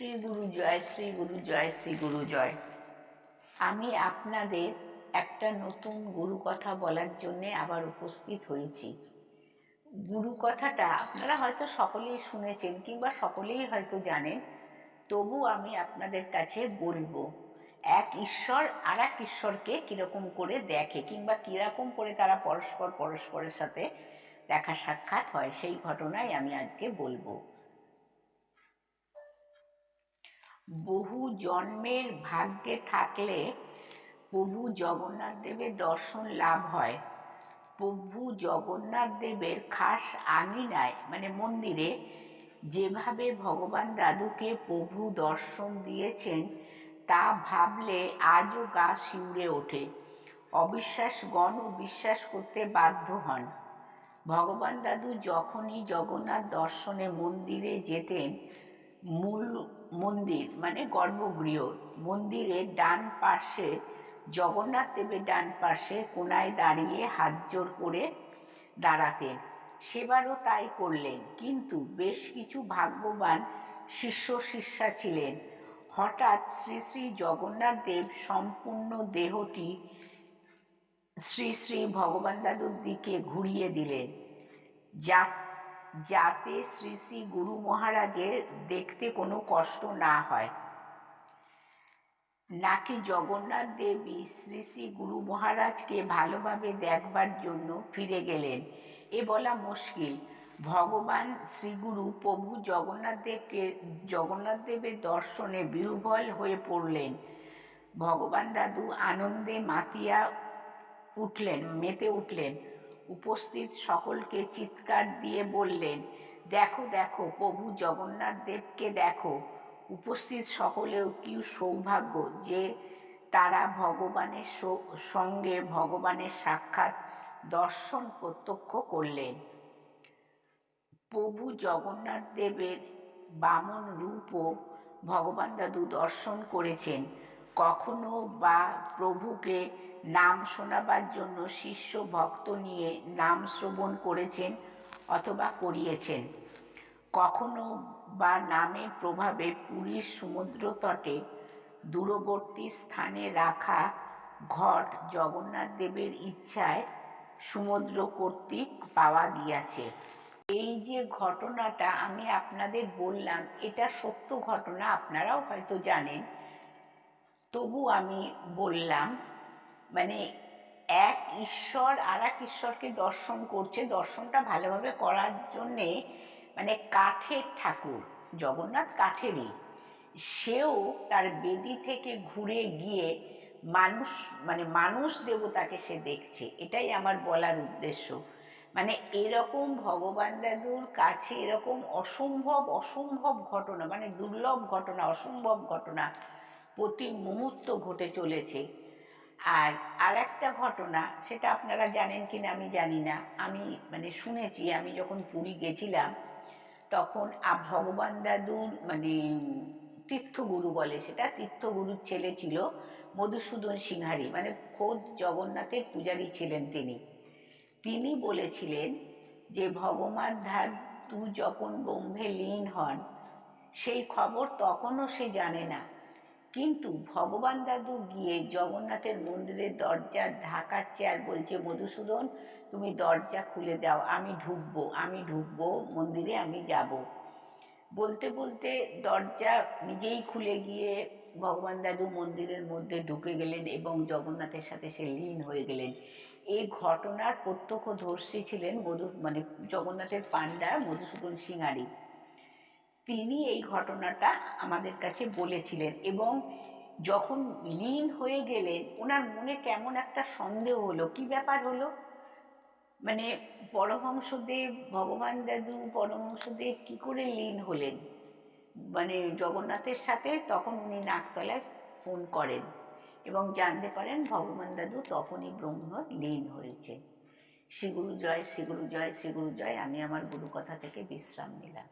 শ্রী গুরু জয়, শ্রী গুরু জয়, শ্রী গুরু জয়। আমি আপনাদের একটা নতুন গুরু কথা বলার জন্য আবার উপস্থিত হয়েছি। গুরু কথাটা আপনারা হয়তো সকলেই শুনেছেন কিংবা সকলেই হয়তো জানেন, তবু আমি আপনাদের কাছে বলবো। এক ঈশ্বর আর এক ঈশ্বরকে কিরকম করে দেখে কিংবা কিরকম করে তারা পরস্পরের সাথে দেখা সাক্ষাৎ হয়, সেই ঘটনাই আমি আজকে বলবো। বহু জন্মের ভাগ্যে থাকলে প্রভু জগন্নাথ দেবের দর্শন লাভ হয়। প্রভু জগন্নাথ দেবের খাস আঙিনায় মানে মন্দিরে যেভাবে ভগবান দাদুকে প্রভু দর্শন দিয়েছেন, তা ভাবলে আজও গা শিউরে ওঠে। অবিশ্বাসগণও বিশ্বাস করতে বাধ্য হন। ভগবান দাদু যখনই জগন্নাথ দর্শনে মন্দিরে যেতেন, মূল মন্দির মানে গর্ভগৃহ, মন্দিরের ডান পাশে জগন্নাথ দেবের ডান পাশে কোনায় দাঁড়িয়ে হাত জোড় করে দাঁড়াতেন। সেবারও তাই করলেন, কিন্তু বেশ কিছু ভাগ্যবান শিষ্য শিষ্যা ছিলেন। হঠাৎ শ্রী শ্রী জগন্নাথ দেব সম্পূর্ণ দেহটি শ্রী শ্রী ভগবান দাদুর দিকে ঘুরিয়ে দিলেন, যাতে শ্রী শ্রী গুরু মহারাজের দেখতে কোনো কষ্ট না হয়। নাকি জগন্নাথ দেবী শ্রী শ্রী গুরু মহারাজকে ভালোভাবে দেখবার জন্য ফিরে গেলেন, এ বলা মুশকিল। ভগবান শ্রীগুরু প্রভু জগন্নাথ দেবের দর্শনে বিহ্বল হয়ে পড়লেন। ভগবান দাদু আনন্দে মেতে উঠলেন। উপস্থিত সকলকে চিৎকার দিয়ে বললেন, দেখো দেখো, প্রভু জগন্নাথ দেবকে দেখো। উপস্থিত সকলেও কি সৌভাগ্য যে তারা ভগবানের সঙ্গে ভগবানের সাক্ষাৎ দর্শন প্রত্যক্ষ করলেন। প্রভু জগন্নাথ দেবের বামন রূপও ভগবান দাদু দর্শন করেছেন। কখনো বা প্রভুকে নাম শোনাবার জন্য শিষ্য ভক্ত নিয়ে নাম শ্রবণ করেছেন অথবা করিয়েছেন। কখনো বা নামের প্রভাবে পুরীর সমুদ্র তটে দূরবর্তী স্থানে রাখা ঘট জগন্নাথ দেবের ইচ্ছায় সমুদ্র কর্তৃক পাওয়া গিয়াছে। এই যে ঘটনাটা আমি আপনাদের বললাম, এটা সত্য ঘটনা, আপনারাও হয়তো জানেন, তবু আমি বললাম। মানে এক ঈশ্বর আর এক ঈশ্বরকে দর্শন করছে, দর্শনটা ভালোভাবে করার জন্যে মানে কাঠের ঠাকুর, জগন্নাথ কাঠেরই, সেও তার বেদি থেকে ঘুরে গিয়ে মানুষ দেবতাকে সে দেখছে। এটাই আমার বলার উদ্দেশ্য। মানে এরকম ভগবান দাদুর কাছে এরকম অসম্ভব অসম্ভব ঘটনা, মানে দুর্লভ ঘটনা, অসম্ভব ঘটনা প্রতি মুহূর্ত ঘটে চলেছে। আর আরেকটা ঘটনা, সেটা আপনারা জানেন কিনা আমি জানি না, আমি শুনেছি, আমি যখন পুরী গেছিলাম তখন ভগবান দাদুর তীর্থগুরু বলে, সেটা তীর্থগুরুর ছেলে ছিল মধুসূদন সিংহারি, মানে খোদ জগন্নাথের পূজারী ছিলেন তিনি। তিনি বলেছিলেন যে ভগবান দাদু যখন ব্রহ্মে লীন হন, সেই খবর তখনও সে জানে না, কিন্তু ভগবান দাদু গিয়ে জগন্নাথের মন্দিরের দরজা ধাকাচ্ছে আর বলছে, মধুসূদন তুমি দরজা খুলে দাও, আমি ঢুকবো মন্দিরে, আমি যাব। বলতে বলতে দরজা নিজেই খুলে গিয়ে ভগবান দাদু মন্দিরের মধ্যে ঢুকে গেলেন এবং জগন্নাথের সাথে সে লীন হয়ে গেলেন। এই ঘটনার প্রত্যক্ষদর্শী ছিলেন জগন্নাথের পান্ডা মধুসূদন সিংহারি। তিনি এই ঘটনাটা আমাদের কাছে বলেছিলেন, এবং যখন লীন হয়ে গেলেন ওনার মনে কেমন একটা সন্দেহ হলো, কি ব্যাপার হলো, মানে পরমহংসদেব কি করে লীন হলেন জগন্নাথের সাথে। তখন উনি নাকতলায় ফোন করেন এবং জানতে পারেন ভগবান দাদু তখনই ব্রহ্ম লীন হয়েছে। শ্রী গুরু জয়, শ্রী গুরু জয়, শ্রী গুরু জয়। আমি আমার গুরু কথা থেকে বিশ্রাম নিলাম।